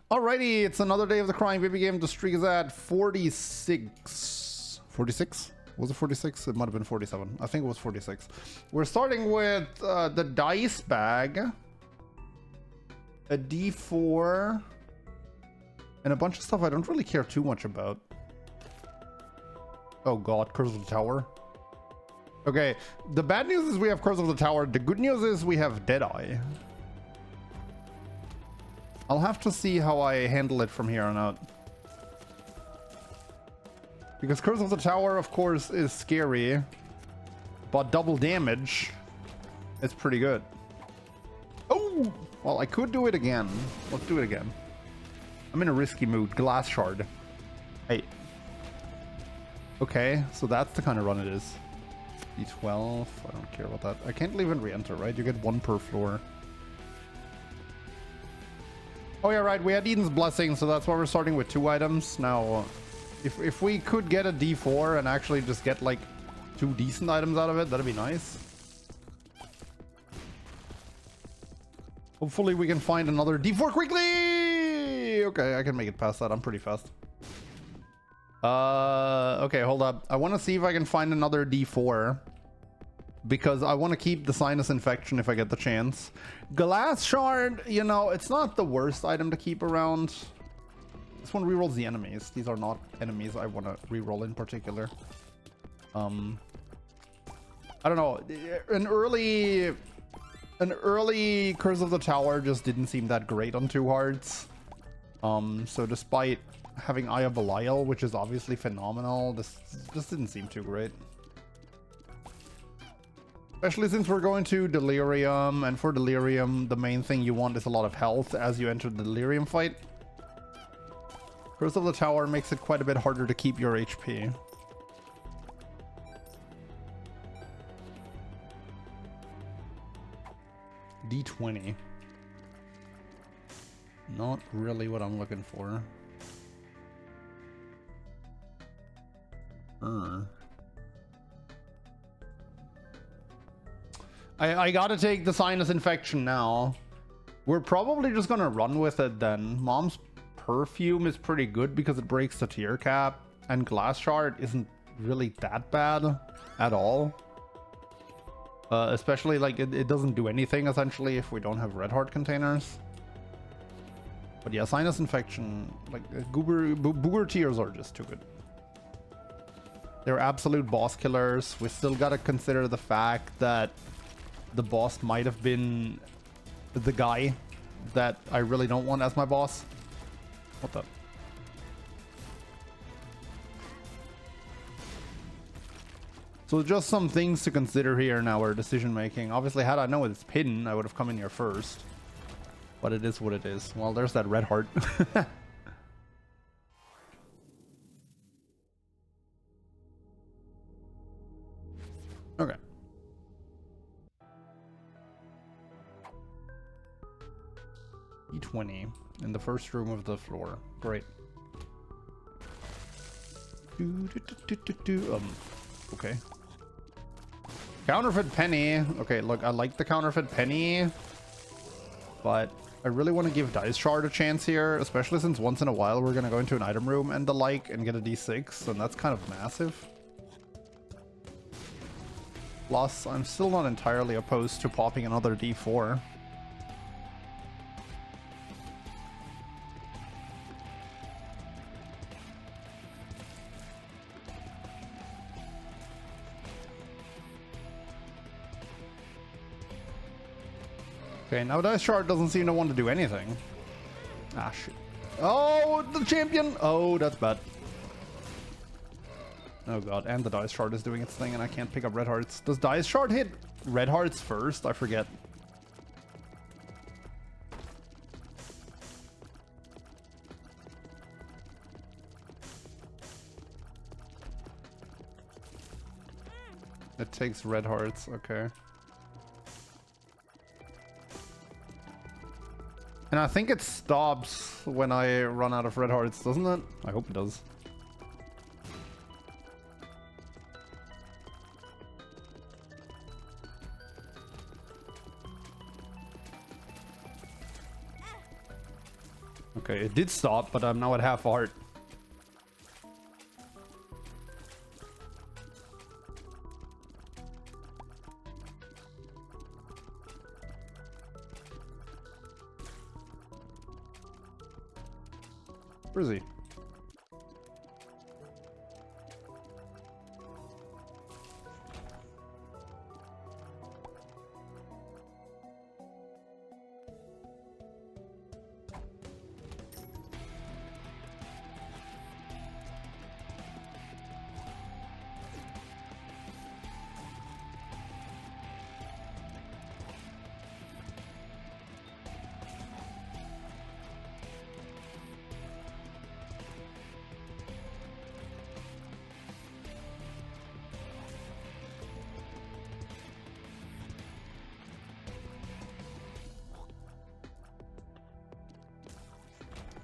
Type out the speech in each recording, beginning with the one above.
Alrighty, it's another day of the crying baby game. The streak is at 46. 46? Was it 46? It might have been 47. I think it was 46. We're starting with the dice bag, a D4, and a bunch of stuff I don't really care too much about. Oh god, Curse of the Tower. Okay, the bad news is we have Curse of the Tower. The good news is we have Deadeye. I'll have to see how I handle it from here on out. Because Curse of the Tower, of course, is scary. But double damage is pretty good. Oh! Well, I could do it again. Let's do it again. I'm in a risky mood. Glass Shard. Hey. Okay, so that's the kind of run it is. D12. I don't care about that. I can't even re-enter, right? You get one per floor. Oh yeah, right. We had Eden's Blessing, so that's why we're starting with 2 items. Now, if we could get a D4 and actually just get like 2 decent items out of it, that'd be nice. Hopefully we can find another D4 quickly! Okay, I can make it past that. I'm pretty fast. Okay, hold up. I want to see if I can find another D4. Because I want to keep the sinus infection if I get the chance. Glass Shard, you know, it's not the worst item to keep around. This one rerolls the enemies. These are not enemies I want to reroll in particular. I don't know. An early Curse of the Tower just didn't seem that great on 2 hearts. So despite having Eye of Belial, which is obviously phenomenal, this just didn't seem too great. Especially since we're going to Delirium, and for Delirium, the main thing you want is a lot of health as you enter the Delirium fight. Curse of the Tower makes it quite a bit harder to keep your HP. D20. Not really what I'm looking for. I gotta take the sinus infection now. We're probably just gonna run with it then. Mom's Perfume is pretty good because it breaks the tier cap, and Glass Shard isn't really that bad at all. Especially like it doesn't do anything essentially if we don't have red heart containers. But yeah, sinus infection, like booger tears are just too good. They're absolute boss killers. We still gotta consider the fact that the boss might have been the guy that I really don't want as my boss. What the? So just some things to consider here in our decision making. Obviously, had I known it's hidden, I would have come in here first. But it is what it is. Well, there's that red heart. Okay. E20 in the first room of the floor. Great. Okay. Counterfeit penny. Okay, look, I like the counterfeit penny, but I really want to give Dice Shard a chance here, especially since once in a while we're gonna go into an item room and the like and get a D6, and that's kind of massive. Plus, I'm still not entirely opposed to popping another D4. Okay, now Dice Shard doesn't seem to want to do anything. Ah, shit. Oh, the champion! Oh, that's bad. Oh god, and the Dice Shard is doing its thing and I can't pick up red hearts. Does Dice Shard hit red hearts first? I forget. It takes red hearts, okay. And I think it stops when I run out of red hearts, doesn't it? I hope it does. Okay, it did stop, but I'm now at half heart. Where is he?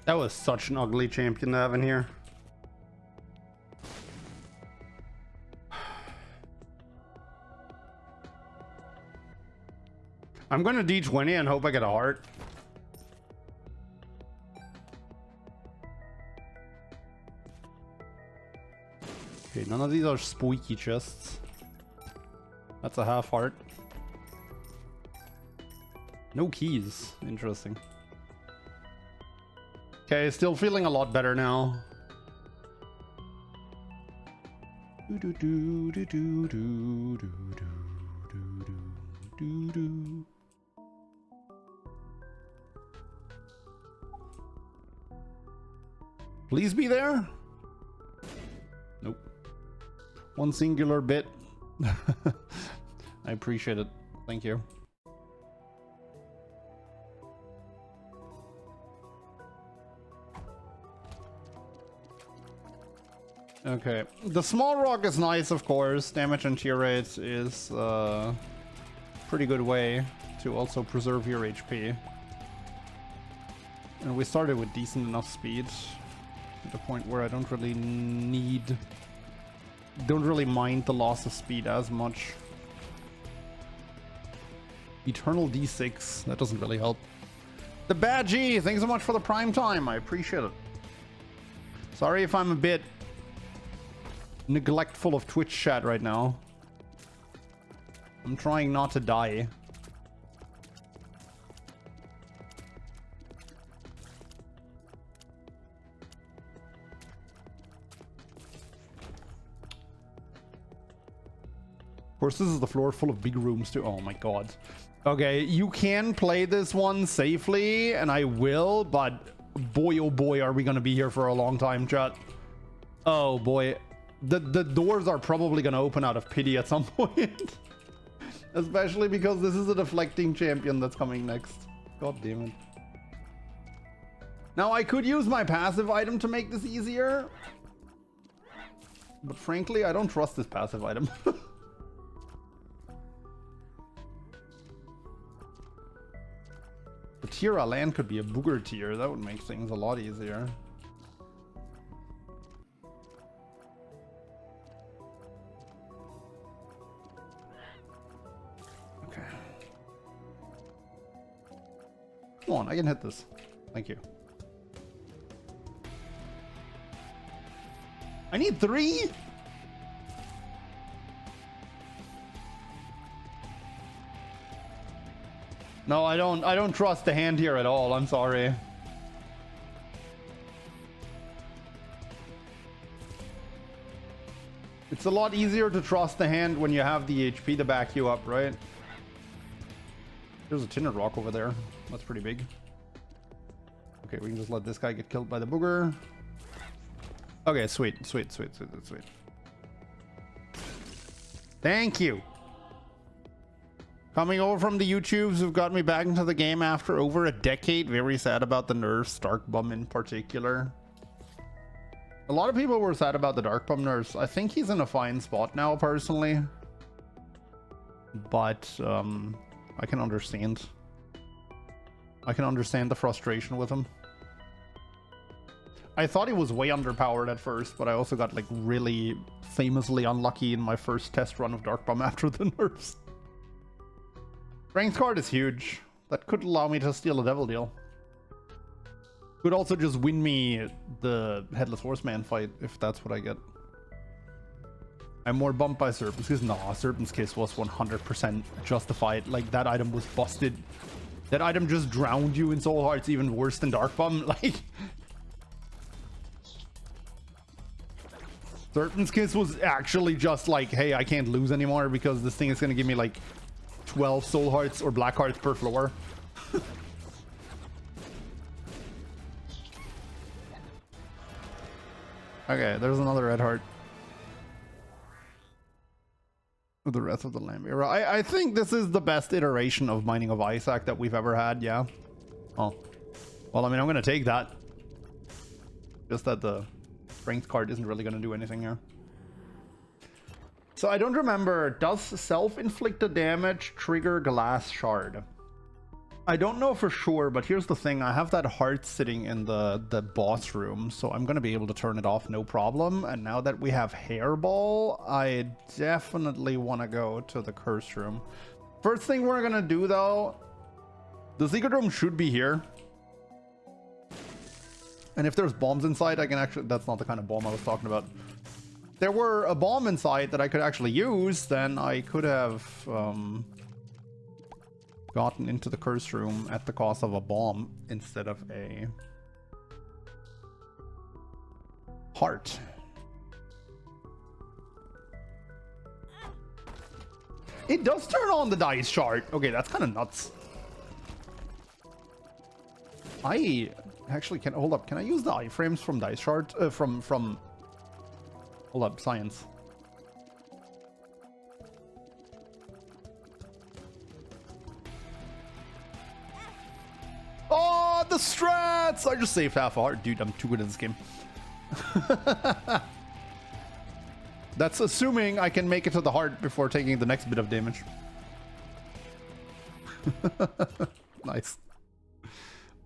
That was such an ugly champion to have in here. I'm gonna D20 and hope I get a heart. Okay, none of these are squeaky chests. That's a half heart. No keys. Interesting. Okay, still feeling a lot better now. Please be there. Nope. One singular bit. I appreciate it. Thank you. Okay, the small rock is nice, of course. Damage and tear rate is a pretty good way to also preserve your HP. And we started with decent enough speed to the point where I don't really mind the loss of speed as much. Eternal D6, that doesn't really help. The Badgie, thanks so much for the prime time. I appreciate it. Sorry if I'm a bit neglectful of Twitch chat right now. I'm trying not to die. Of course, this is the floor full of big rooms too. Oh my god. Okay, you can play this one safely, and I will, but boy oh boy are we gonna be here for a long time, chat. Oh boy. The doors are probably gonna open out of pity at some point. Especially because this is a deflecting champion that's coming next. God damn it. Now I could use my passive item to make this easier. But frankly, I don't trust this passive item. The Tira land could be a booger tier. That would make things a lot easier. Okay. Come on, I can hit this. Thank you. I need 3? No, I don't trust the hand here at all. I'm sorry. It's a lot easier to trust the hand when you have the HP to back you up, right? There's a tinted rock over there. That's pretty big. Okay, we can just let this guy get killed by the booger. Okay, sweet. Thank you. Coming over from the YouTubes who've got me back into the game after over a decade. Very sad about the nerfs, Dark Bum in particular. A lot of people were sad about the Dark Bum nerfs. I think he's in a fine spot now, personally. But, I can understand. I can understand the frustration with him. I thought he was way underpowered at first, but I also got, like, really famously unlucky in my first test run of Dark Bum after the nerfs. Strength card is huge. That could allow me to steal a Devil Deal. Could also just win me the Headless Horseman fight if that's what I get. I'm more bumped by Serpent's Kiss. Nah, Serpent's Kiss was 100% justified. Like, that item was busted. That item just drowned you in Soul Hearts even worse than Dark Bomb. Like, Serpent's Kiss was actually just like, hey, I can't lose anymore because this thing is going to give me like 12 Soul Hearts or Black Hearts per floor. Okay, there's another red heart. The rest of the Lamb era. I think this is the best iteration of Mining of Isaac that we've ever had, yeah. Oh. Well, I mean, I'm going to take that. Just that the strength card isn't really going to do anything here. So I don't remember, does self-inflicted damage trigger Glass Shard? I don't know for sure, but here's the thing. I have that heart sitting in the boss room, so I'm going to be able to turn it off no problem. And now that we have Hairball, I definitely want to go to the curse room. First thing we're going to do, though, the secret room should be here. And if there's bombs inside, I can actually... That's not the kind of bomb I was talking about. If there were a bomb inside that I could actually use, then I could have... gotten into the curse room at the cost of a bomb instead of a heart. It does turn on the dice chart. Okay, that's kind of nuts. I actually can hold up. Can I use the iframes from dice chart? From hold up, science. Oh, the strats! I just saved half a heart. Dude, I'm too good at this game. That's assuming I can make it to the heart before taking the next bit of damage. Nice.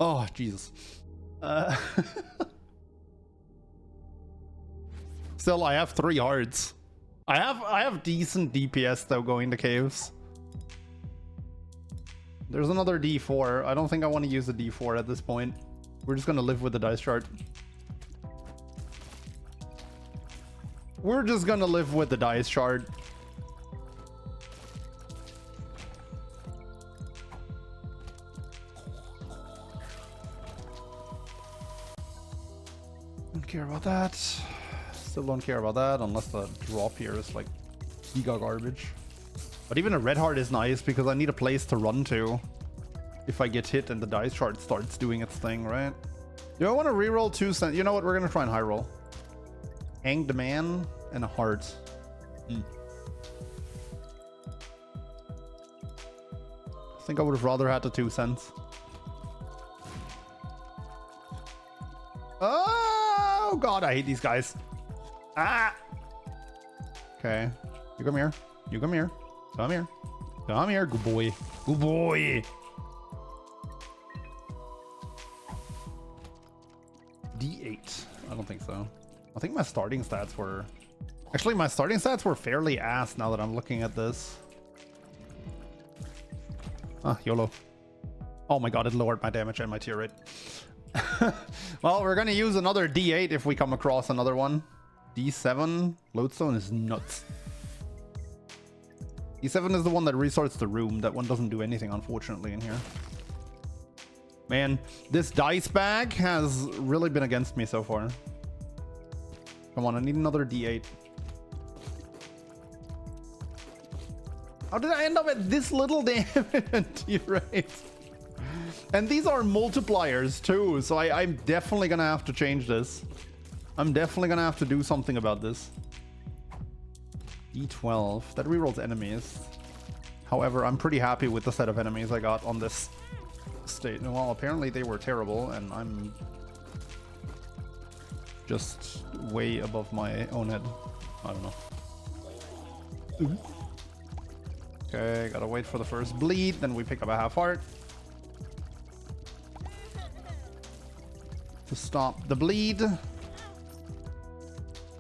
Oh, Jesus. Still, I have 3 hearts. I have decent DPS, though, going to caves. There's another D4. I don't think I want to use the D4 at this point. We're just going to live with the dice chart. We're just going to live with the dice chart. Don't care about that. Still don't care about that unless the drop here is like giga garbage. But even a red heart is nice because I need a place to run to if I get hit and the dice chart starts doing its thing, right? Do I want to reroll 2 cents? You know what? We're going to try and high roll. Hanged Man and a heart. I think I would have rather had the 2 cents. Oh, God, I hate these guys. Ah! Okay. You come here. You come here. Come here. Come here. Good boy. Good boy. D8. I don't think so. I think my starting stats were... Actually, my starting stats were fairly ass now that I'm looking at this. Ah, YOLO. Oh my god, it lowered my damage and my tier rate. Well, we're gonna use another D8 if we come across another one. D7. Lodestone is nuts. D7 is the one that restarts the room. That one doesn't do anything, unfortunately, in here. Man, this dice bag has really been against me so far. Come on, I need another D8. How did I end up at this little damage rate? And these are multipliers too, so I'm definitely gonna have to change this. I'm definitely gonna have to do something about this. D12. That rerolls enemies. However, I'm pretty happy with the set of enemies I got on this state. Well, apparently they were terrible, and I'm just way above my own head. I don't know. Okay, gotta wait for the first bleed, then we pick up a half heart. To stop the bleed.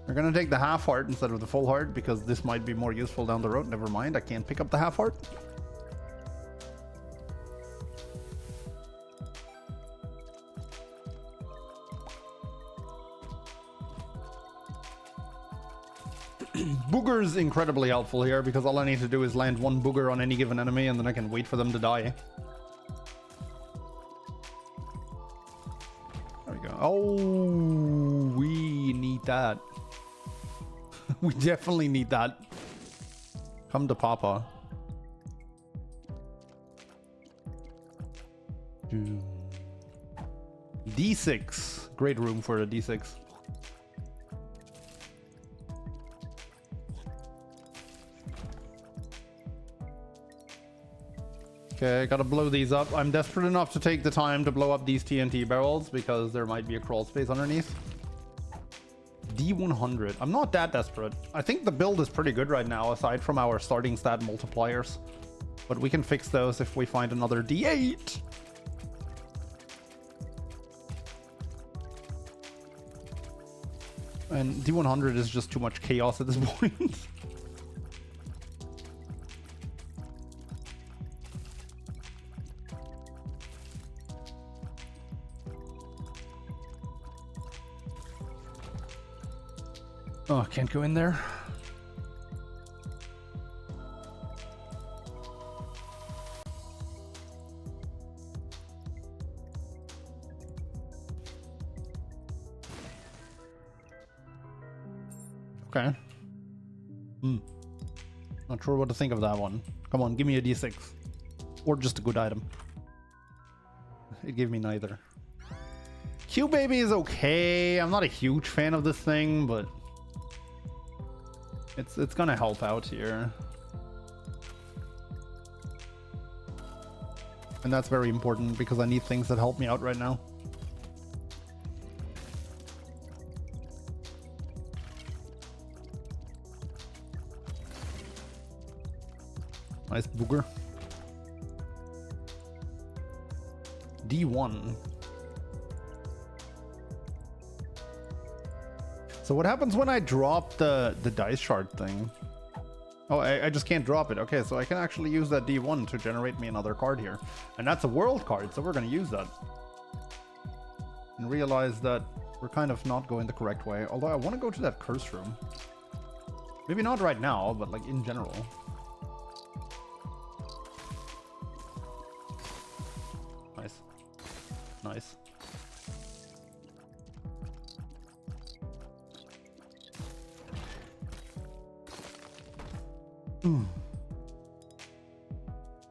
We're gonna take the half heart instead of the full heart because this might be more useful down the road. Never mind, I can't pick up the half heart. Booger is incredibly helpful here because all I need to do is land one booger on any given enemy and then I can wait for them to die. There we go. Oh, we need that. We definitely need that. Come to Papa. D6. Great room for a D6. Okay, gotta blow these up. I'm desperate enough to take the time to blow up these TNT barrels because there might be a crawl space underneath. D100. I'm not that desperate. I think the build is pretty good right now, aside from our starting stat multipliers. But we can fix those if we find another D8. And D100 is just too much chaos at this point. Oh, can't go in there. Okay. Not sure what to think of that one. Come on, give me a D6. Or just a good item. It gave me neither. Q-Baby is okay. I'm not a huge fan of this thing, but it's gonna help out here. And that's very important because I need things that help me out right now. Nice booger. D1. So what happens when I drop the dice shard thing? Oh, I just can't drop it. Okay, so I can actually use that D1 to generate me another card here. And that's a world card, so we're going to use that. And realize that we're kind of not going the correct way. Although I want to go to that curse room. Maybe not right now, but like in general. Nice. Nice.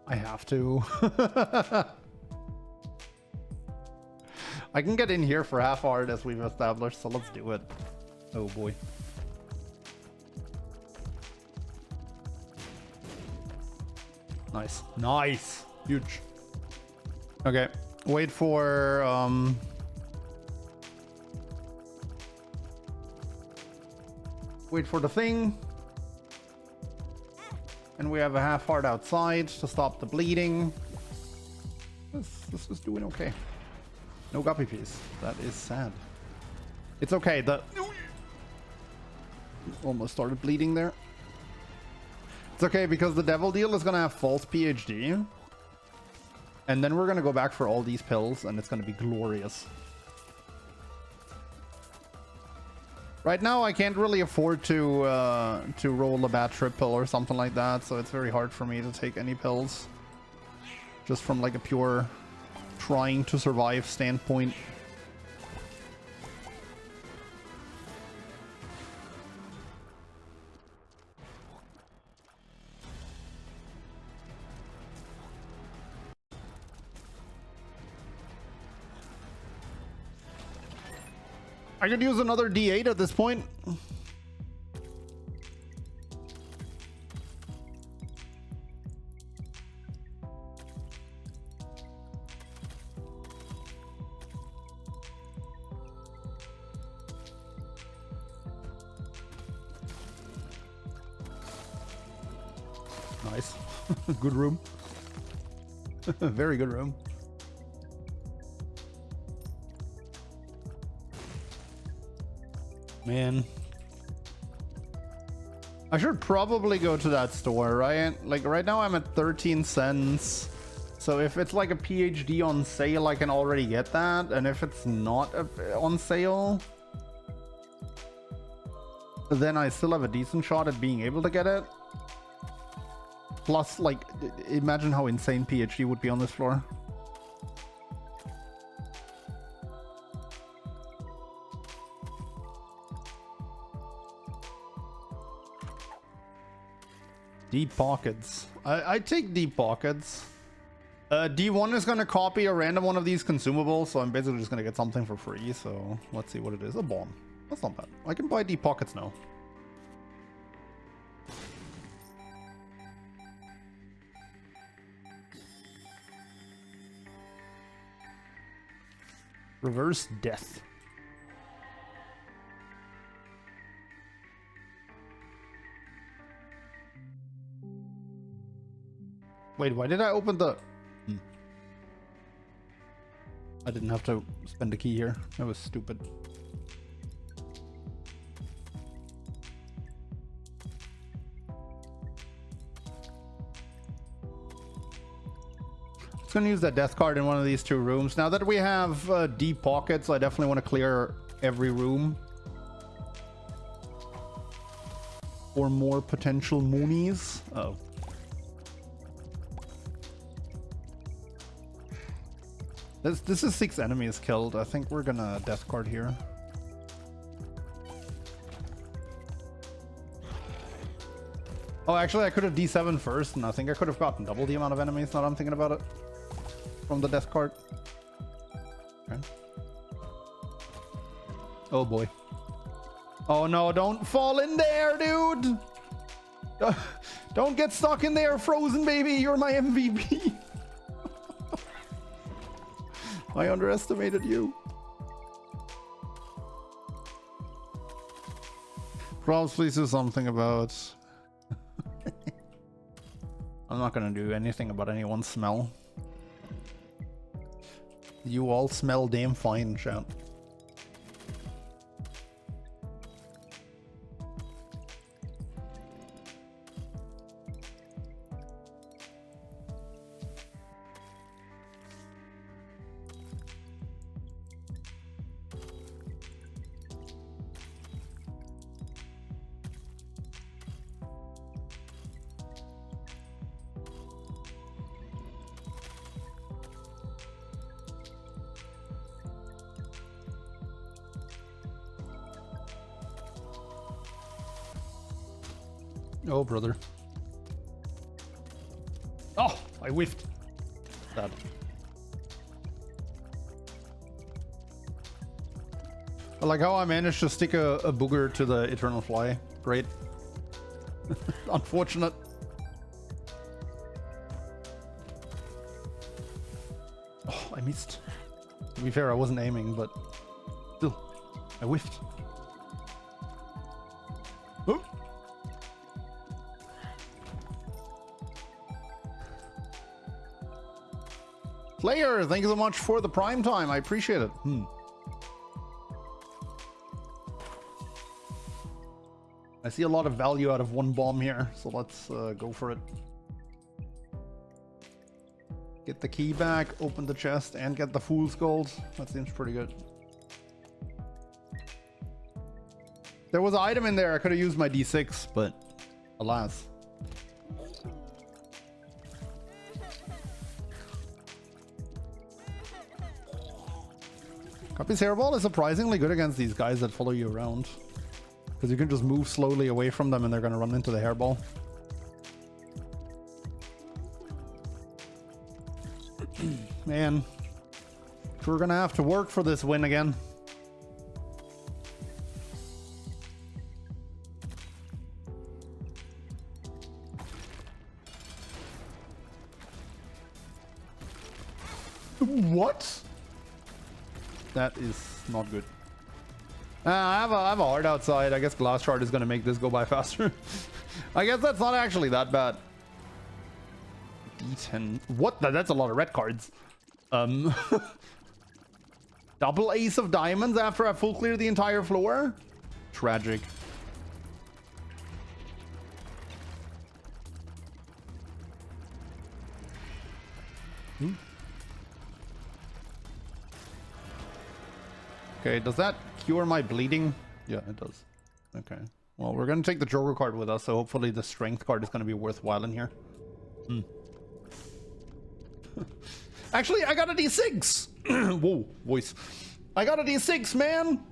I have to. I can get in here for half hard as we've established, so let's do it. Oh boy. Nice. Nice. Huge. Okay. Wait for wait for the thing. And we have a half heart outside to stop the bleeding. This is doing okay. No guppy piece. That is sad. It's okay. The almost started bleeding there. It's okay because the devil deal is gonna have false PhD. And then we're gonna go back for all these pills and it's gonna be glorious. Right now, I can't really afford to roll a bad trip pill or something like that, so it's very hard for me to take any pills. Just from like a pure trying to survive standpoint. I could use another D8 at this point. Nice. Good room. Very good room. Man, I should probably go to that store, right? Like right now I'm at 13 cents. So if it's like a PhD on sale, I can already get that. And if it's not on sale, then I still have a decent shot at being able to get it. Plus, like, imagine how insane PhD would be on this floor. Deep pockets. I take deep pockets. D1 is going to copy a random one of these consumables, so I'm basically just going to get something for free. So let's see what it is. A bomb. That's not bad. I can buy deep pockets now. Reverse death. Wait, why did I open the... I didn't have to spend a key here. That was stupid. Just gonna use that death card in one of these two rooms. Now that we have deep pockets, I definitely want to clear every room for more potential moonies. Oh. This is 6 enemies killed. I think we're gonna death card here. Oh, actually, I could have D7 first, and I think I could have gotten double the amount of enemies now that I'm thinking about it. From the death card. Okay. Oh boy. Oh no, don't fall in there, dude! Don't get stuck in there, Frozen baby! You're my MVP! I underestimated you. Probs, please do something about... I'm not gonna do anything about anyone's smell. You all smell damn fine, chat. Oh, brother. Oh, I whiffed. Sad. I like how I managed to stick a booger to the Eternal Fly. Great. Unfortunate. Oh, I missed. To be fair, I wasn't aiming, but still, I whiffed. Oh. Player, thank you so much for the prime time. I appreciate it. I see a lot of value out of one bomb here, so let's go for it. Get the key back, open the chest, and get the Fool's Gold. That seems pretty good. There was an item in there. I could have used my D6, but alas. Copy's Hairball is surprisingly good against these guys that follow you around. Because you can just move slowly away from them and they're going to run into the Hairball. Man. We're going to have to work for this win again. What? That is not good. I have a heart outside. I guess Glass Shard is going to make this go by faster. I guess that's not actually that bad. D10. What? That's a lot of red cards. Double ace of diamonds after I full clear the entire floor? Tragic. Okay, does that cure my bleeding? Yeah, it does. Okay. Well, we're gonna take the Joker card with us, so hopefully the Strength card is gonna be worthwhile in here. Actually, I got a D6! Whoa, voice. I got a D6, man!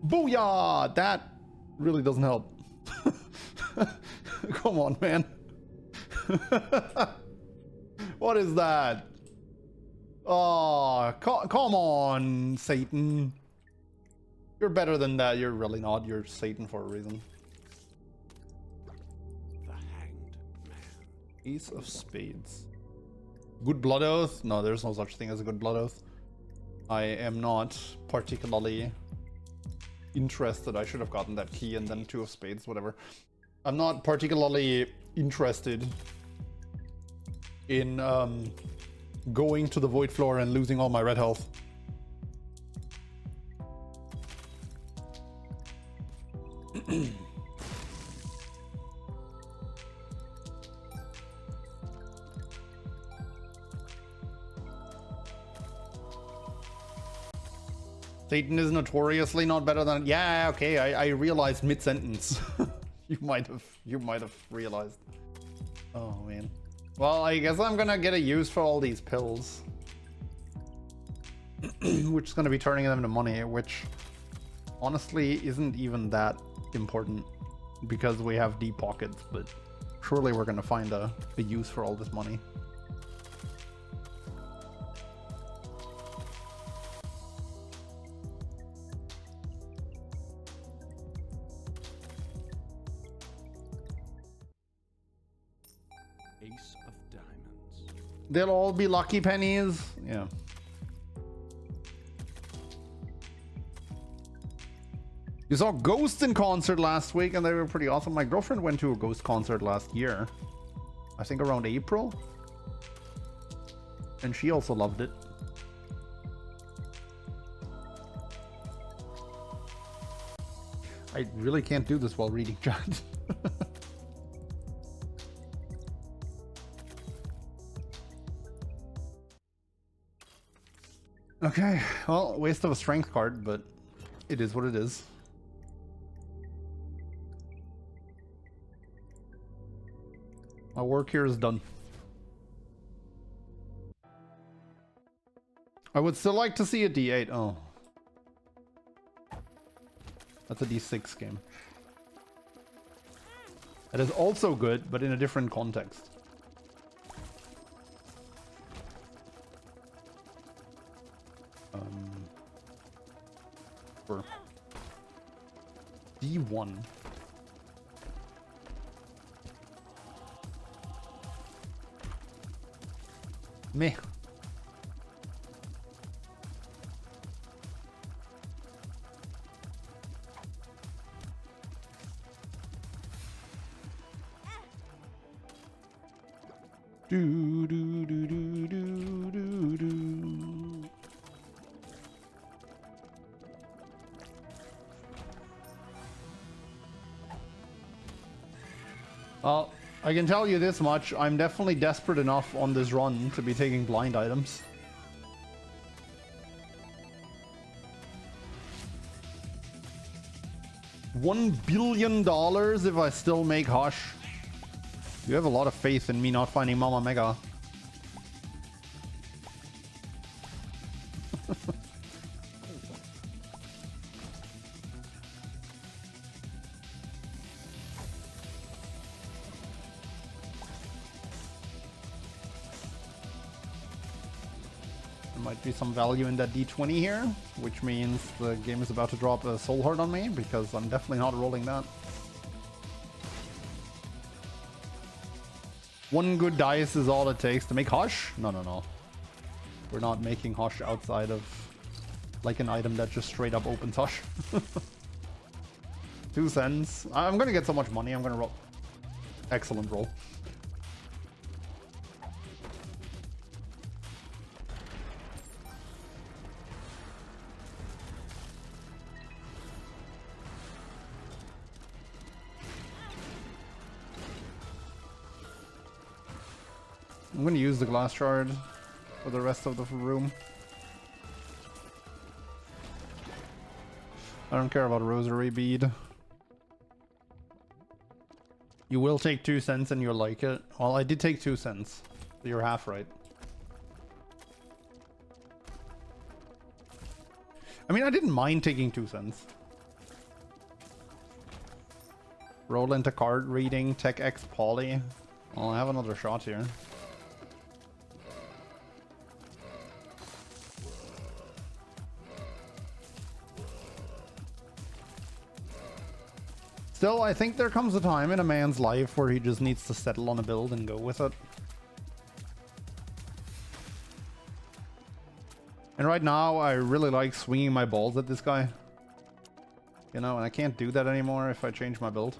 Booyah! That really doesn't help. Come on, man. What is that? Oh, come on, Satan. You're better than that. You're really not. You're Satan for a reason. The Hanged Man. Ace of Spades. Good Blood Oath? No, there's no such thing as a Good Blood Oath. I am not particularly interested. I should have gotten that key and then 2 of Spades, whatever. I'm not particularly interested in going to the Void Floor and losing all my red health. Satan is notoriously not better than... Yeah, okay, I realized mid-sentence. You might have realized. Oh, man. Well, I guess I'm gonna get a use for all these pills. Which is gonna be turning them into money, which honestly isn't even that important because we have deep pockets, but surely we're gonna find a use for all this money. Ace of Diamonds. They'll all be lucky pennies. Yeah. You saw Ghost in concert last week and they were pretty awesome. My girlfriend went to a Ghost concert last year. I think around April. And she also loved it. I really can't do this while reading chat. Okay, well, waste of a strength card, but it is what it is. My work here is done. I would still like to see a D8. Oh. That's a D6 game. That is also good, but in a different context. For D1. Meh. Do do do do do do do. Well, I can tell you this much, I'm definitely desperate enough on this run to be taking blind items. $1 billion if I still make Hush. You have a lot of faith in me not finding Mama Mega. Might be some value in that D20 here, which means the game is about to drop a soul heart on me because I'm definitely not rolling that. One good dice is all it takes to make Hush? No, no, no. We're not making Hush outside of like an item that just straight up opens Hush. 2 cents. I'm gonna get so much money, I'm gonna roll. Excellent roll. I'm going to use the glass shard for the rest of the room. I don't care about a rosary bead. You will take 2 cents and you'll like it. Well, I did take 2 cents. So you're half right. I mean, I didn't mind taking 2 cents. Roll into card reading, Tech X Poly. Well, I have another shot here. Still, I think there comes a time in a man's life where he just needs to settle on a build and go with it. And right now, I really like swinging my balls at this guy. You know, and I can't do that anymore if I change my build.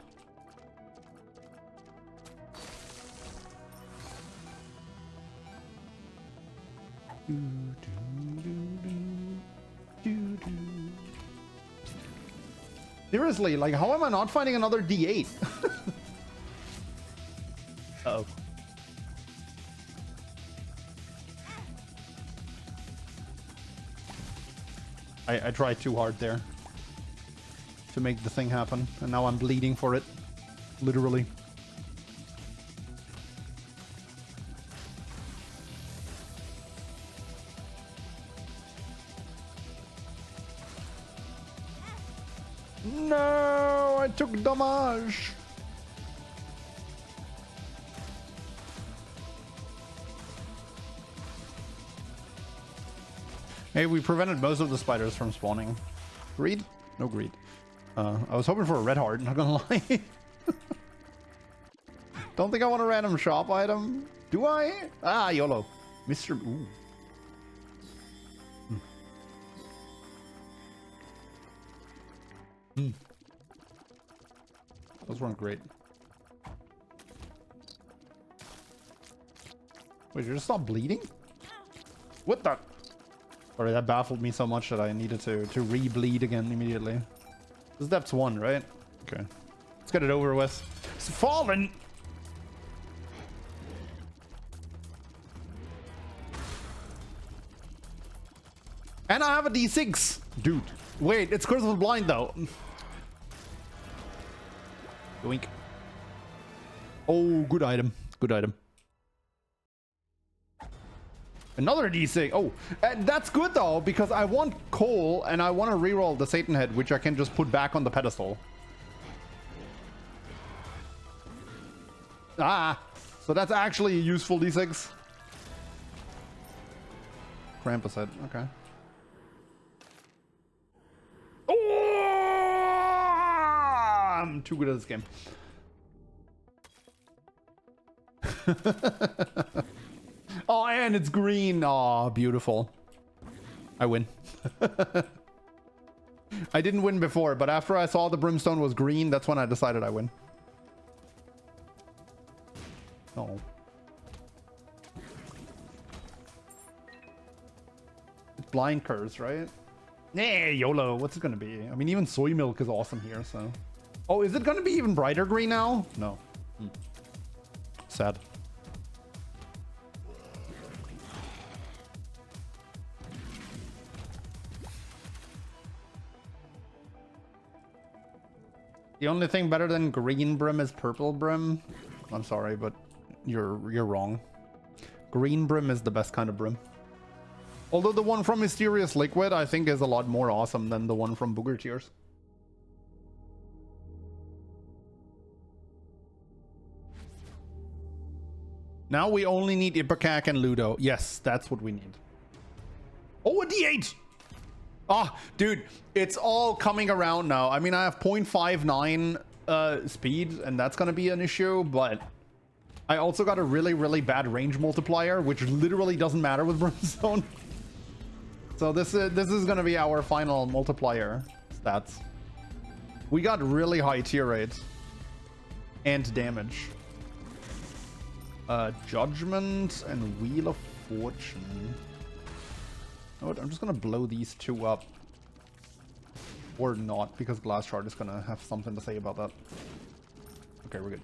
Seriously, like, how am I not finding another D8? Uh-oh. I tried too hard there to make the thing happen, and now I'm bleeding for it. Literally. No, I took damage. Hey, we prevented most of the spiders from spawning. Greed? No greed. I was hoping for a red heart, not gonna lie. Don't think I want a random shop item. Do I? Ah, YOLO. Mr. Ooh. Those weren't great. Wait, you just stop bleeding? What the? Sorry, that baffled me so much that I needed to re-bleed again immediately. This is depths 1, right? Okay. Let's get it over with. It's fallen! And I have a D6! Dude. Wait, it's Curse of the Blind though. Yoink. Oh, good item. Good item. Another D6. Oh, and that's good though, because I want coal and I want to reroll the Satan head, which I can just put back on the pedestal. Ah, so that's actually a useful D6. Krampus head. Okay. Oh, I'm too good at this game. Oh, and it's green. Oh, beautiful. I win. I didn't win before, but after I saw the brimstone was green, that's when I decided I win. Oh. It's blind curse, right? Nah, YOLO. What's it gonna be? I mean, even soy milk is awesome here, so. Oh, is it gonna be even brighter green now? No. Sad. The only thing better than green brim is purple brim. I'm sorry, but you're wrong. Green brim is the best kind of brim. Although the one from Mysterious Liquid I think is a lot more awesome than the one from Booger Tears. Now we only need Ipecac and Ludo. Yes, that's what we need. Oh, a D8! Ah, dude, it's all coming around now. I mean, I have 0.59 speed, and that's gonna be an issue, but I also got a really, really bad range multiplier, which literally doesn't matter with Brimstone. So this is gonna be our final multiplier stats. We got really high tier rates and damage. Judgment and Wheel of Fortune. You know what? I'm just gonna blow these two up. Or not, because Glass Shard is gonna have something to say about that. Okay, we're good.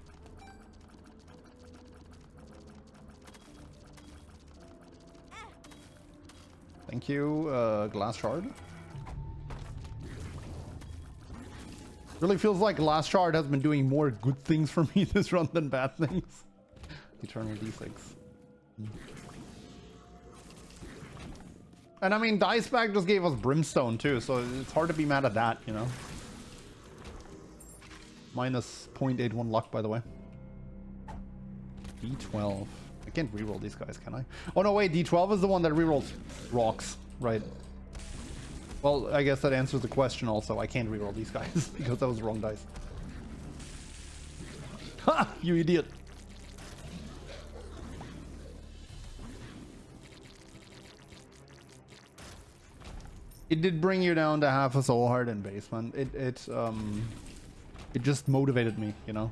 Thank you, Glass Shard. Really feels like last shard has been doing more good things for me this run than bad things. Eternal D6. And I mean, Dice Bag just gave us Brimstone too, so it's hard to be mad at that, you know? Minus 0.81 luck, by the way. D12. I can't reroll these guys, can I? Oh no, wait, D12 is the one that rerolls rocks, right? Well, I guess that answers the question also. I can't reroll these guys because that was the wrong dice. Ha! You idiot. It did bring you down to half a soul heart in basement. It just motivated me, you know?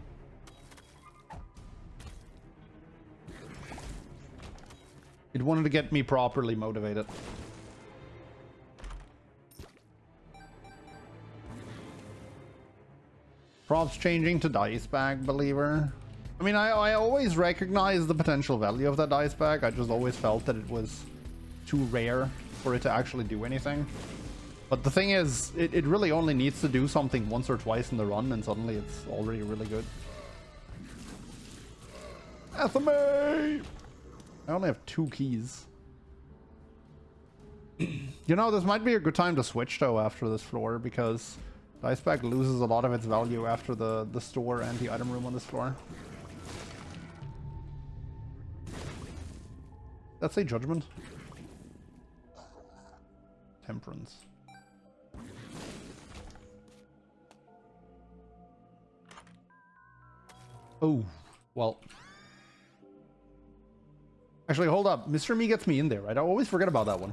It wanted to get me properly motivated. Props changing to dice bag, believer. I mean, I always recognized the potential value of that dice bag. I just always felt that it was too rare for it to actually do anything. But the thing is, it really only needs to do something once or twice in the run, and suddenly it's already really good. Athame! I only have 2 keys. You know, this might be a good time to switch though after this floor, because Dice Bag loses a lot of its value after the store and the item room on this floor. Let's say Judgment. Temperance. Oh, well. Actually, hold up. Mr. Me gets me in there, right? I always forget about that one.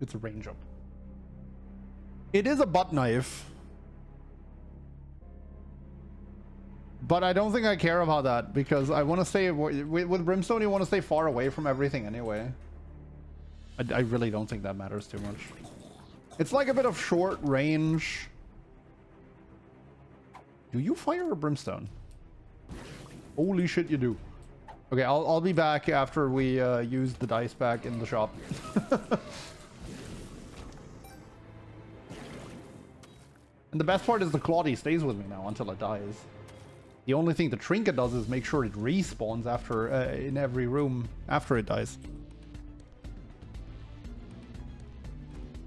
It's a range up. It is a butt knife. But I don't think I care about that because I want to stay with Brimstone. You want to stay far away from everything anyway. I really don't think that matters too much. It's like a bit of short range. Do you fire a Brimstone? Holy shit, you do. Okay, I'll be back after we use the dice back in the shop. And the best part is the Claudie stays with me now until it dies. The only thing the trinket does is make sure it respawns after in every room after it dies.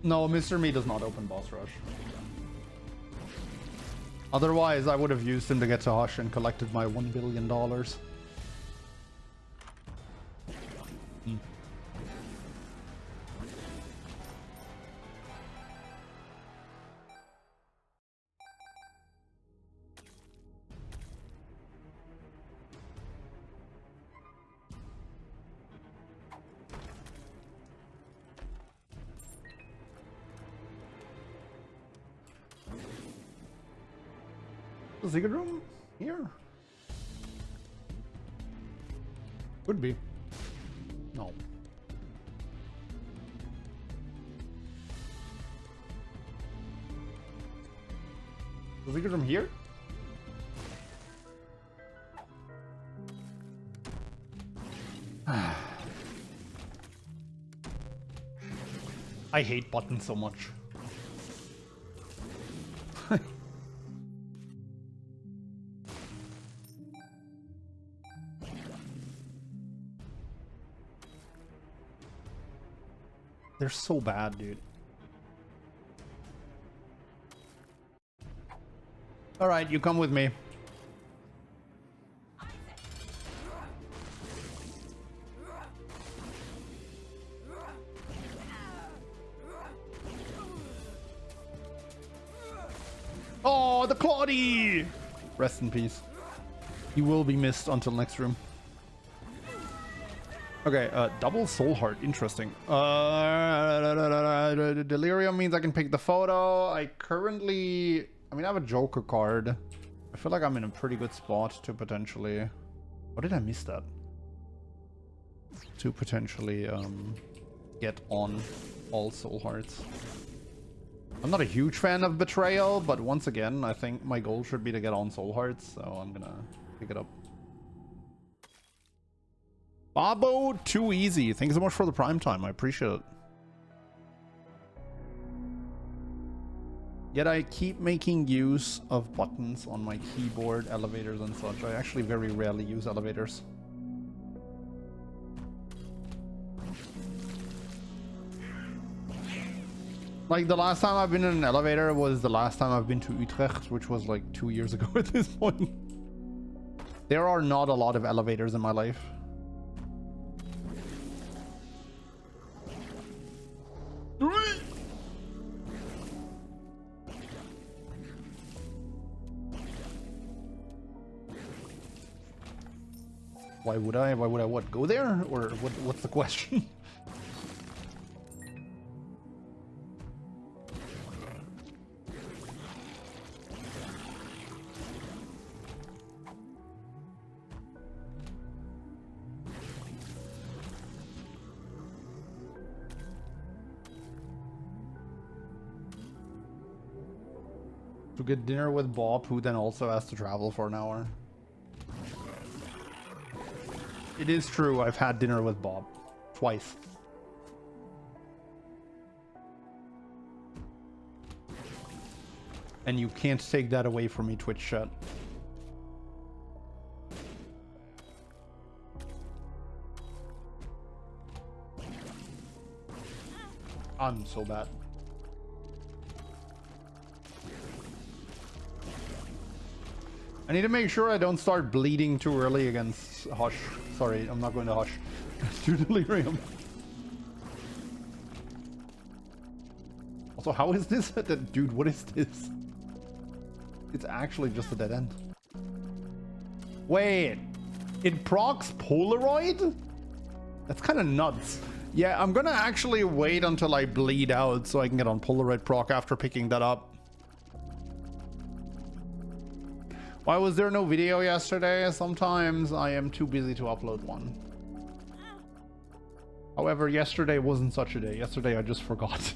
No, Mr. Me does not open boss rush. Otherwise, I would have used him to get to Hush and collected my $1 billion. The secret room? Here? Could be. No. The secret room here? I hate buttons so much. They're so bad, dude. All right, you come with me. Oh, the Claudie! Rest in peace. He will be missed until next room. Okay, double soul heart, interesting. Delirium means I can pick the photo. I have a Joker card. I feel like I'm in a pretty good spot to potentially... What did I miss that? To potentially get on all soul hearts. I'm not a huge fan of Betrayal, but once again, I think my goal should be to get on soul hearts, so I'm gonna pick it up. Babo, too easy. Thanks so much for the prime time. I appreciate it. Yet I keep making use of buttons on my keyboard, elevators and such. I actually very rarely use elevators. Like, the last time I've been in an elevator was the last time I've been to Utrecht, which was like 2 years ago at this point. There are not a lot of elevators in my life. Why would I? Why would I what? Go there? Or what's the question? To get dinner with Bob, who then also has to travel for an hour. It is true, I've had dinner with Bob. Twice. And you can't take that away from me, Twitch chat. I'm so bad. I need to make sure I don't start bleeding too early against Hush. Sorry, I'm not going to Hush. To Delirium. Also, how is this? Dude, what is this? It's actually just a dead end. Wait, it procs Polaroid? That's kind of nuts. Yeah, I'm gonna actually wait until I bleed out so I can get on Polaroid proc after picking that up. Why was there no video yesterday? Sometimes I am too busy to upload one. However, yesterday wasn't such a day. Yesterday I just forgot.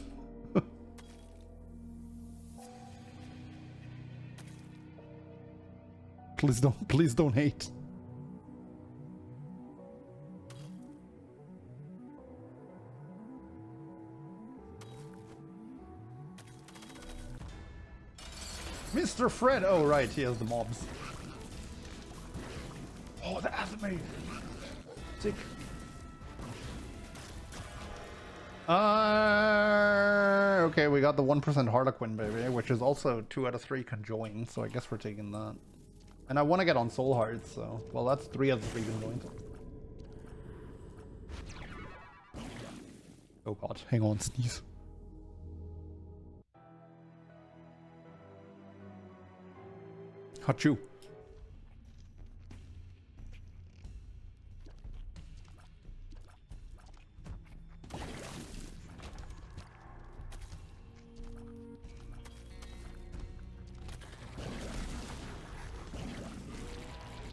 Please don't hate. Mr. Fred! Oh, right, he has the mobs. Oh, the anime! Sick. Okay, we got the 1% Harlequin, baby, which is also 2 out of 3 can join, so I guess we're taking that. And I want to get on Soul Hearts, so... Well, that's 3 out of 3 can join. Oh god, hang on, sneeze. Hachu.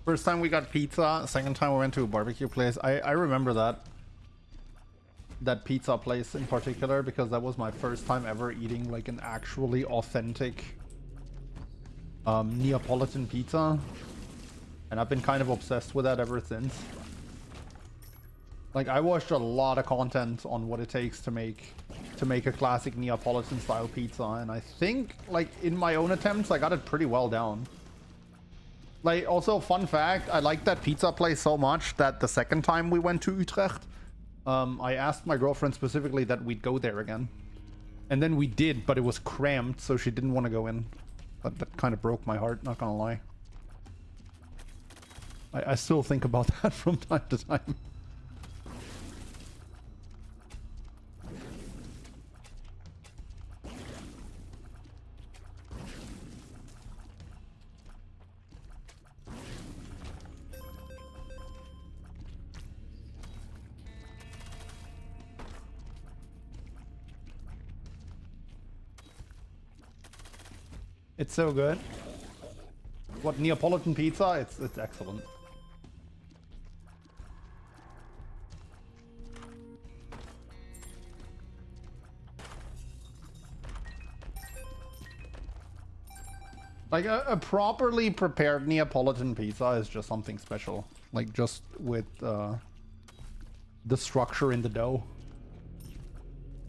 First time we got pizza, second time we went to a barbecue place. I remember that pizza place in particular because that was my first time ever eating like an actually authentic Neapolitan pizza, and I've been kind of obsessed with that ever since. Like, I watched a lot of content on what it takes to make a classic Neapolitan style pizza, and I think, like, in my own attempts I got it pretty well down. Like, also, fun fact, I liked that pizza place so much that the second time we went to Utrecht, I asked my girlfriend specifically that we'd go there again, and then we did, but it was cramped, so she didn't want to go in. That kind of broke my heart, not gonna lie. I still think about that from time to time. It's so good. What, Neapolitan pizza? It's excellent. Like a properly prepared Neapolitan pizza is just something special. Like just with the structure in the dough,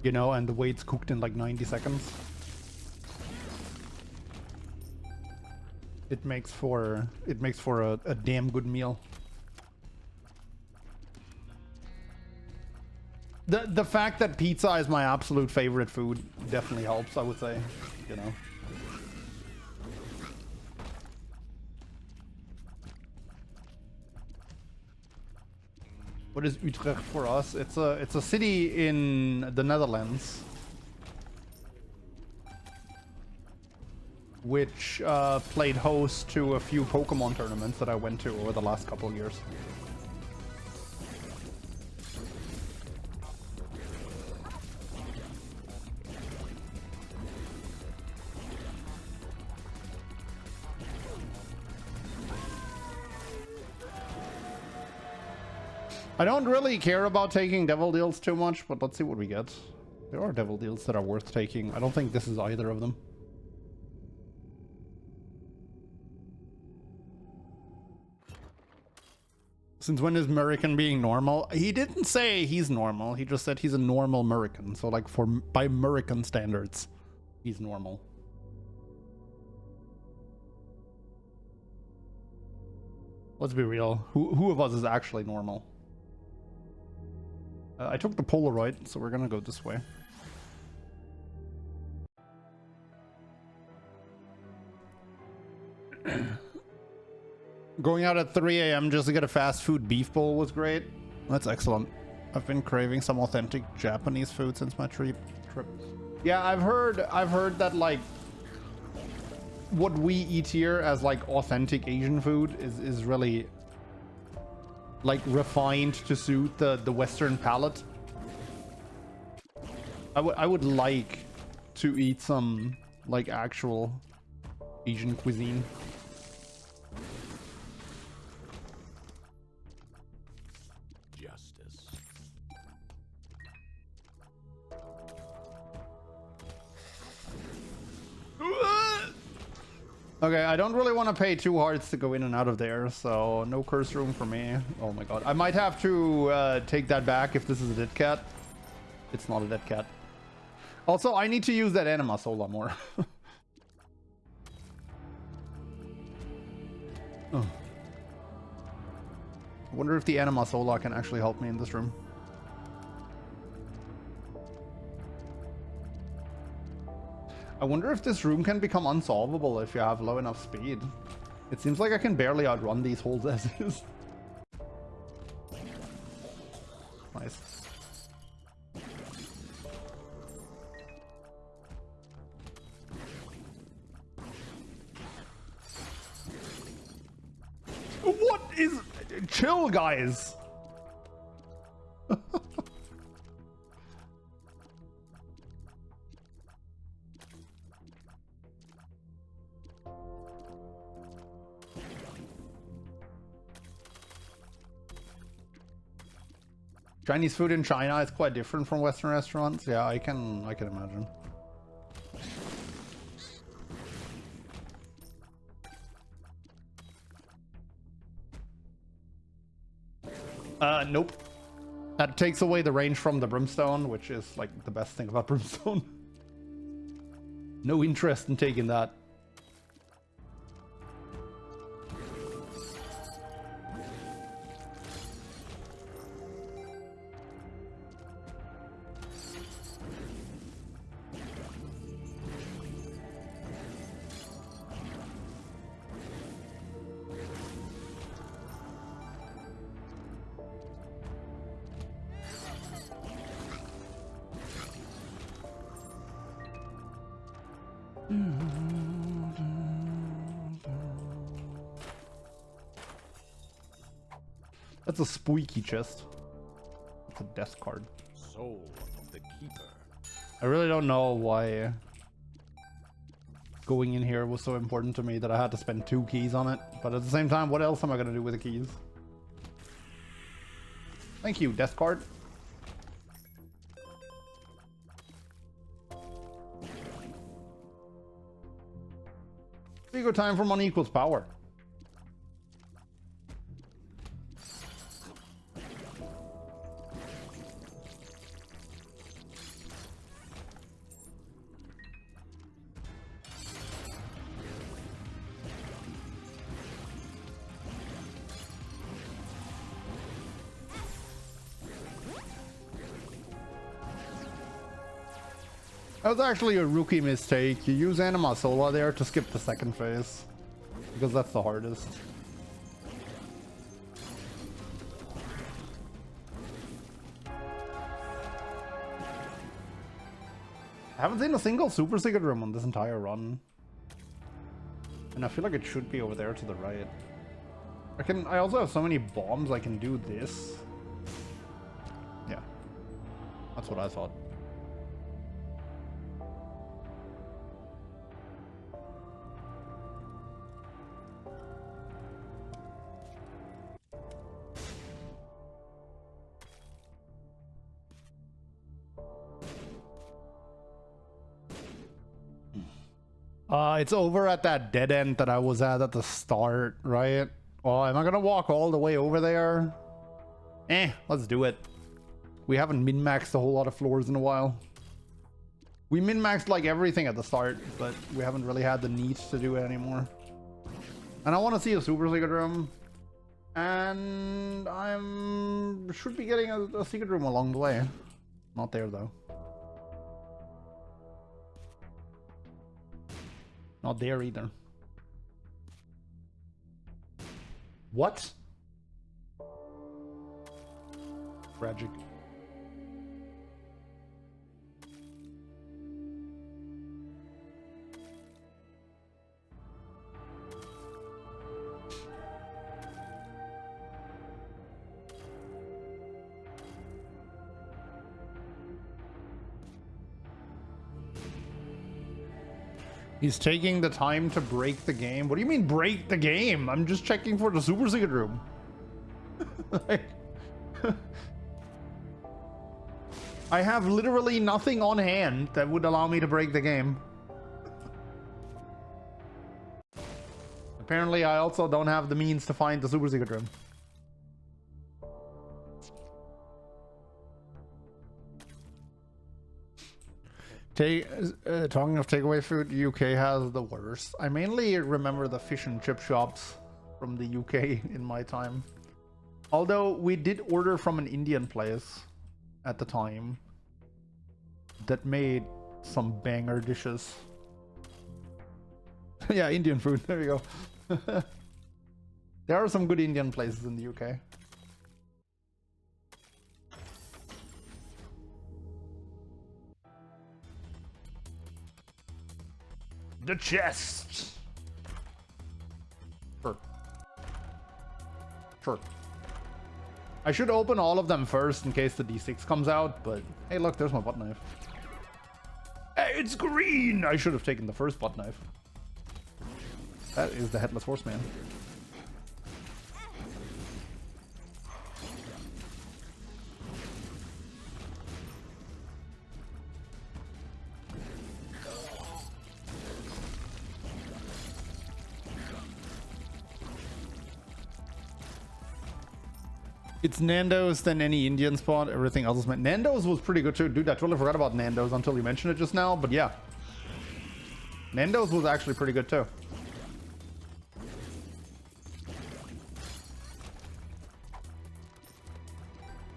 you know, and the way it's cooked in like 90 seconds. it makes for a damn good meal. The fact that pizza is my absolute favorite food definitely helps, I would say, you know. What is Utrecht for us? It's a city in the Netherlands, which played host to a few Pokemon tournaments that I went to over the last couple of years. I don't really care about taking devil deals too much, but let's see what we get. There are devil deals that are worth taking. I don't think this is either of them. Since when is American being normal? He didn't say he's normal. He just said he's a normal American. So like by American standards, he's normal. Let's be real. Who of us is actually normal? I took the Polaroid, so we're gonna go this way. Going out at 3 a.m. just to get a fast food beef bowl was great. That's excellent. I've been craving some authentic Japanese food since my trip. Yeah, I've heard that like what we eat here as like authentic Asian food is really like refined to suit the Western palate. I would like to eat some like actual Asian cuisine. Justice. Okay, I don't really want to pay 2 hearts to go in and out of there, so no curse room for me. Oh my god. I might have to take that back if this is a dead cat. It's not a dead cat. Also, I need to use that Anima Sola more. Oh. I wonder if the Anima Sola can actually help me in this room. I wonder if this room can become unsolvable if you have low enough speed. It seems like I can barely outrun these holes as is. Nice. What is... Chill, guys! Chinese food in China is quite different from Western restaurants. Yeah, I can imagine. Nope. That takes away the range from the brimstone, which is like the best thing about brimstone. No interest in taking that. That's a squeaky chest. It's a death card. Soul of the Keeper. I really don't know why going in here was so important to me that I had to spend 2 keys on it. But at the same time, what else am I going to do with the keys? Thank you, death card. Ego time for money equals power. That was actually a rookie mistake. You use Anima Sola there to skip the second phase, because that's the hardest. I haven't seen a single super secret room on this entire run. And I feel like it should be over there to the right. I also have so many bombs I can do this. Yeah. That's what I thought. It's over at that dead end that I was at the start, right? Well, am I gonna walk all the way over there? Let's do it. We haven't min-maxed a whole lot of floors in a while. We min-maxed like everything at the start, but we haven't really had the need to do it anymore. And I want to see a super secret room. And should be getting a secret room along the way. Not there though. Not there either. What? Tragic. He's taking the time to break the game. What do you mean break the game? I'm just checking for the super secret room. Like, I have literally nothing on hand that would allow me to break the game. Apparently, I also don't have the means to find the super secret room. Talking of takeaway food, UK has the worst. I mainly remember the fish and chip shops from the UK in my time. Although we did order from an Indian place at the time that made some banger dishes. Yeah, Indian food. There you go. There are some good Indian places in the UK. The chest. Sure. I should open all of them first in case the D6 comes out, but hey, look, there's my butt knife. Hey, it's green! I should have taken the first butt knife. That is the Headless Horseman. It's Nando's, then any Indian spot. Everything else is meant. Nando's was pretty good too. Dude, I totally forgot about Nando's until you mentioned it just now. But yeah. Nando's was actually pretty good too.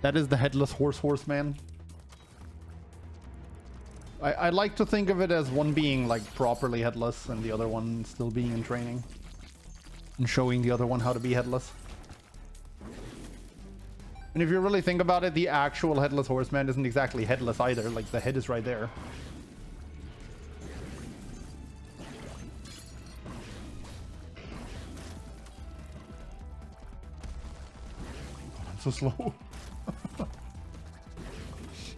That is the Headless Horseman. I like to think of it as one being like properly headless and the other one still being in training. And showing the other one how to be headless. And if you really think about it, the actual Headless Horseman isn't exactly headless either. Like, the head is right there. God, I'm so slow.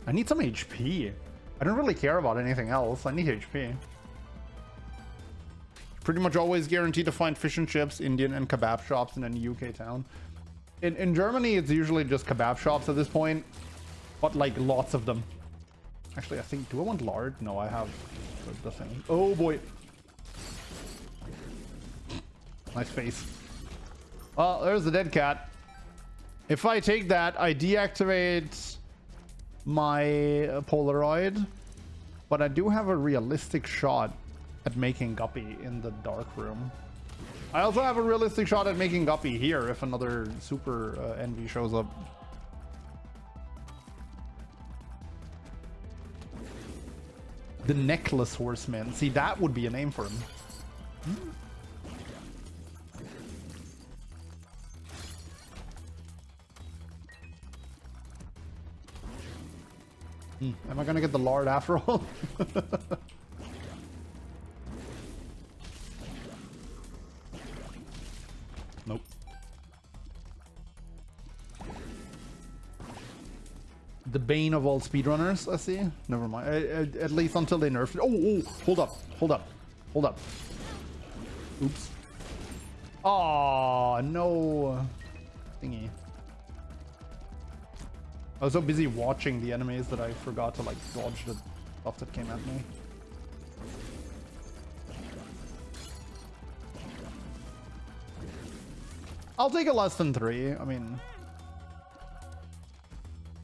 I need some HP. I don't really care about anything else. I need HP. Pretty much always guaranteed to find fish and chips, Indian, and kebab shops in any UK town. In Germany, it's usually just kebab shops at this point, but like lots of them. Actually, I think, do I want lard? No, I have the thing. Oh boy. Nice face. Well, there's the dead cat. If I take that, I deactivate my Polaroid, but I do have a realistic shot at making Guppy in the dark room. I also have a realistic shot at making Guppy here if another super envy shows up. The Necklace Horseman. See, that would be a name for him. Am I gonna get the Lord after all? Nope. The bane of all speedrunners, I see. Never mind. At least until they nerf it. Oh, hold up. Hold up. Hold up. Oops. Oh, no. Thingy. I was so busy watching the enemies that I forgot to like dodge the stuff that came at me. I'll take a less than 3. I mean,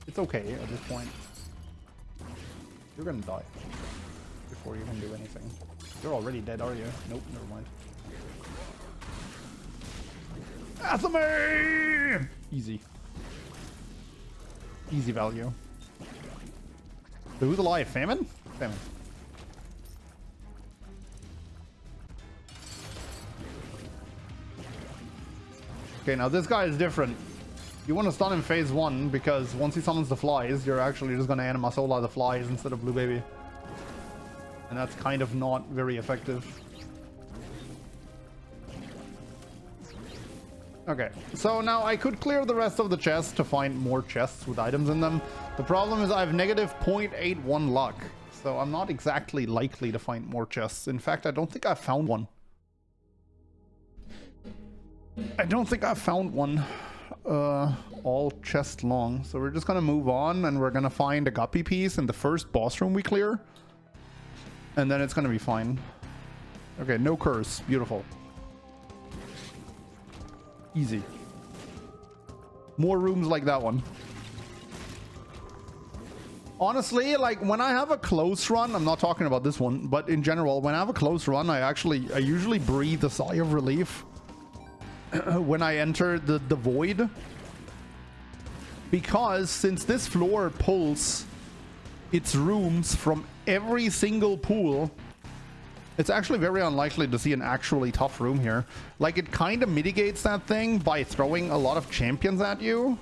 it's okay at this point. You're gonna die before you can do anything. You're already dead, are you? Nope, never mind. Athame! Easy. Easy value. So who's alive? Famine? Famine. Okay, now this guy is different. You want to stun him phase 1 because once he summons the flies, you're actually just going to Anima Solar the flies instead of Blue Baby. And that's kind of not very effective. Okay, so now I could clear the rest of the chests to find more chests with items in them. The problem is I have negative 0.81 luck, so I'm not exactly likely to find more chests. In fact, I don't think I've found one. I don't think I've found one all chest long, so we're just gonna move on and we're gonna find a guppy piece in the first boss room we clear. And then it's gonna be fine. Okay, no curse. Beautiful. Easy. More rooms like that one. Honestly, like when I have a close run, I'm not talking about this one, but in general, when I have a close run, I usually breathe a sigh of relief when I enter the void. Because since this floor pulls its rooms from every single pool, it's actually very unlikely to see an actually tough room here. Like, it kind of mitigates that thing by throwing a lot of champions at you.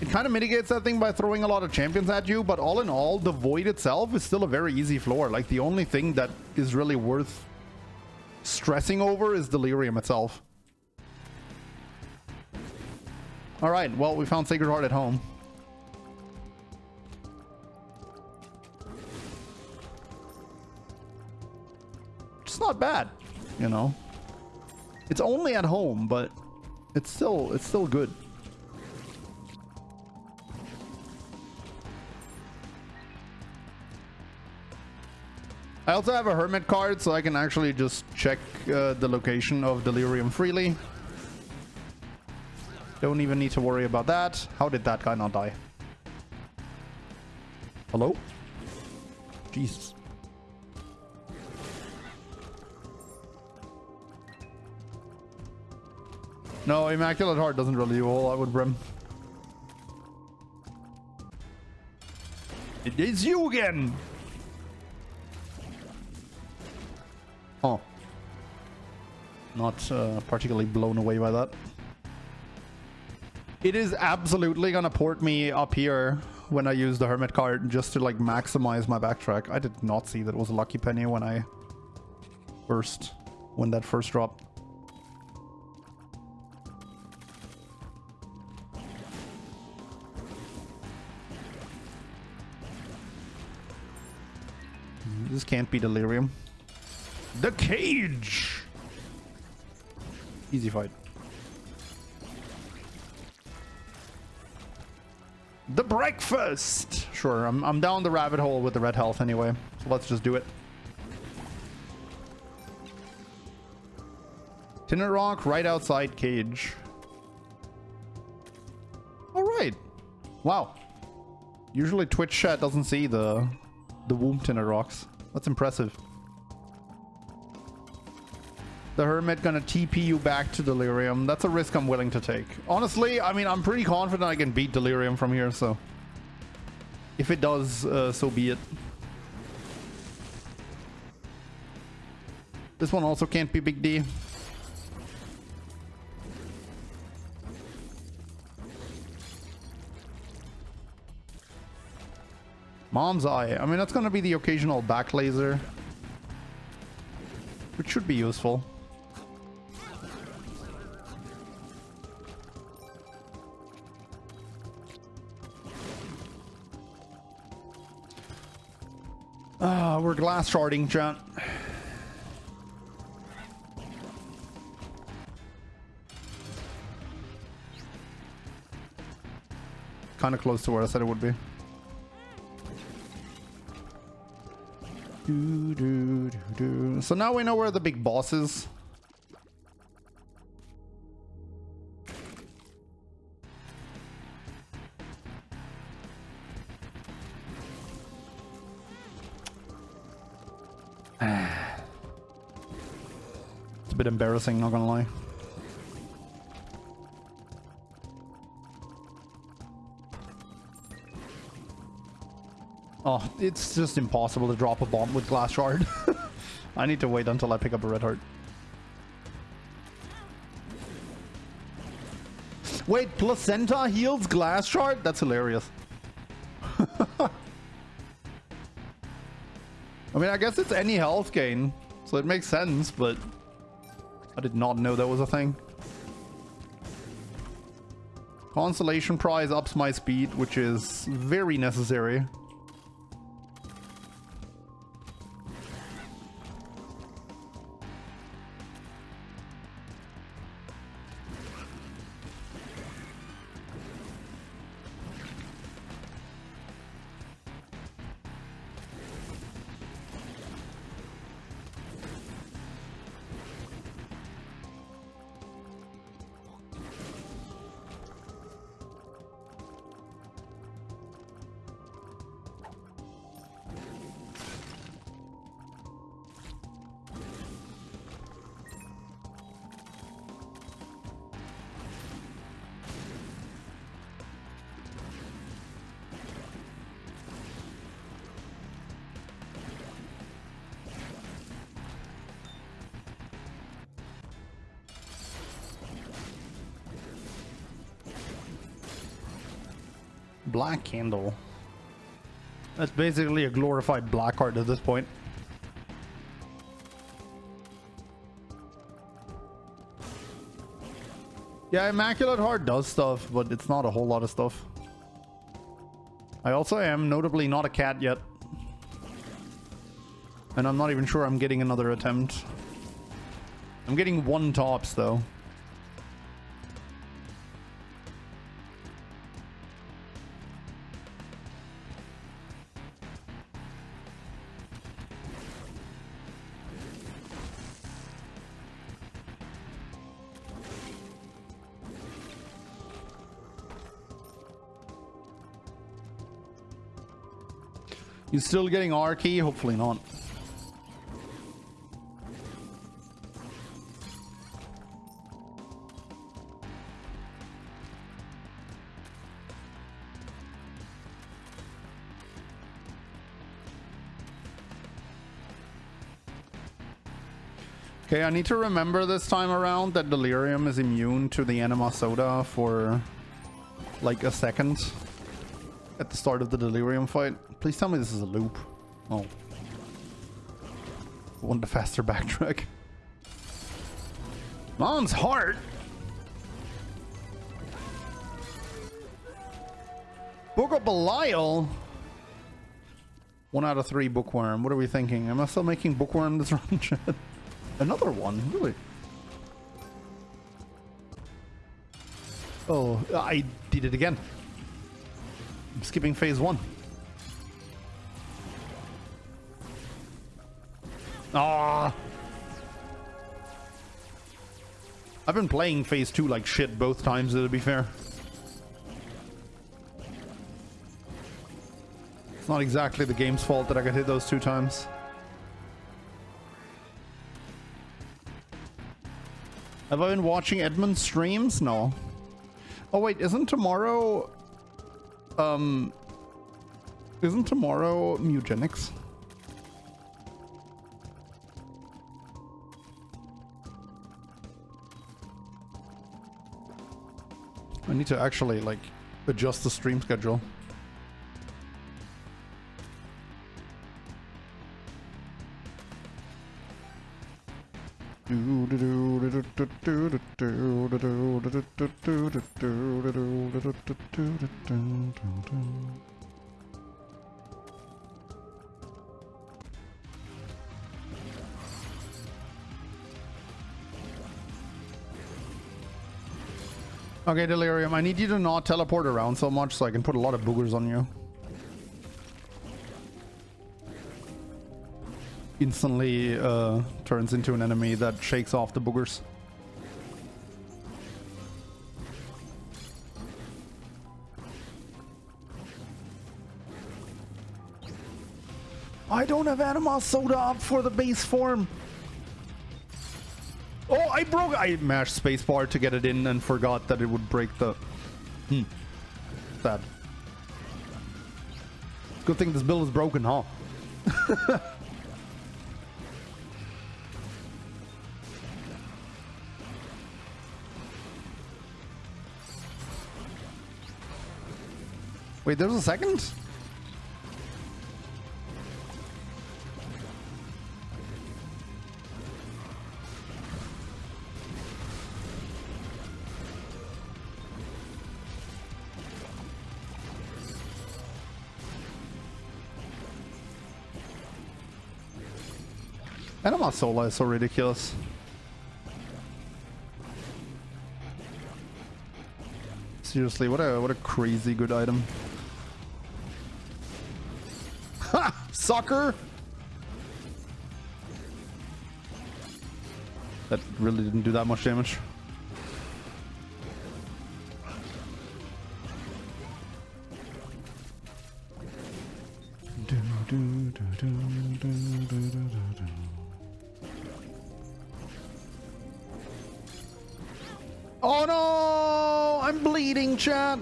It kind of mitigates that thing by throwing a lot of champions at you, but all in all, the void itself is still a very easy floor. Like, the only thing that is really worth stressing over is Delirium itself. Alright, well, we found Sacred Heart at home. It's not bad, you know. It's only at home, but it's still good. I also have a hermit card, so I can actually just check the location of Delirium freely. Don't even need to worry about that. How did that guy not die? Hello? Jesus. No, Immaculate Heart doesn't really do a whole lot with Brim. It is you again! Oh. Not particularly blown away by that. It is absolutely gonna port me up here when I use the Hermit card just to like maximize my backtrack. I did not see that it was a lucky penny when that first dropped. This can't be Delirium. The cage! Easy fight. The breakfast! Sure, I'm down the rabbit hole with the red health anyway. So let's just do it. Tinner Rock right outside cage. Alright. Wow. Usually Twitch chat doesn't see the womb Tinner Rocks. That's impressive. The Hermit gonna TP you back to Delirium. That's a risk I'm willing to take. Honestly, I mean, I'm pretty confident I can beat Delirium from here, so... If it does, so be it. This one also can't be Big D. Mom's Eye. I mean, that's going to be the occasional back laser, which should be useful. We're glass sharding, chat. Kind of close to where I said it would be. So now we know where the big boss is. It's a bit embarrassing, not gonna lie. Oh, it's just impossible to drop a bomb with glass shard. I need to wait until I pick up a red heart. Wait, placenta heals glass shard? That's hilarious. I mean, I guess it's any health gain, so it makes sense, but I did not know that was a thing. Consolation prize ups my speed, which is very necessary. Black candle. That's basically a glorified black heart at this point. Yeah, Immaculate Heart does stuff, but it's not a whole lot of stuff. I also am notably not a cat yet. And I'm not even sure I'm getting another attempt. I'm getting one tops though. You still getting R key? Hopefully not. Okay, I need to remember this time around that Delirium is immune to the Enema Soda for like a second at the start of the Delirium fight. Please tell me this is a loop. Oh. I want a faster backtrack. Mom's heart? Book of Belial? 1 out of 3 Bookworm. What are we thinking? Am I still making Bookworm this run? Another one? Really? Oh, I did it again. I'm skipping phase 1. Ah! I've been playing phase 2 like shit both times, to be fair. It's not exactly the game's fault that I got hit those 2 times. Have I been watching Edmund's streams? No. Oh wait, isn't tomorrow Isn't tomorrow Mugenics? I need to actually like adjust the stream schedule. Okay, Delirium, I need you to not teleport around so much so I can put a lot of boogers on you. Instantly turns into an enemy that shakes off the boogers. I don't have Anima Soda up for the base form. Oh, I mashed spacebar to get it in and forgot that it would break the... Sad. Good thing this build is broken, huh? Wait, there's a second? Anima Sola is so ridiculous. Seriously, what a crazy good item. Ha! Sucker! That really didn't do that much damage. Oh no! I'm bleeding, chat.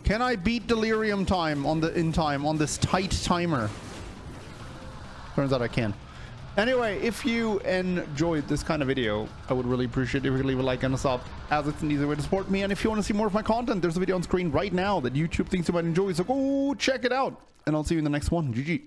Can I beat Delirium time on this tight timer? Turns out I can. Anyway, if you enjoyed this kind of video, I would really appreciate it if you could leave a like and a sub, as it's an easy way to support me. And if you want to see more of my content, there's a video on screen right now that YouTube thinks you might enjoy, so go check it out. And I'll see you in the next one. GG.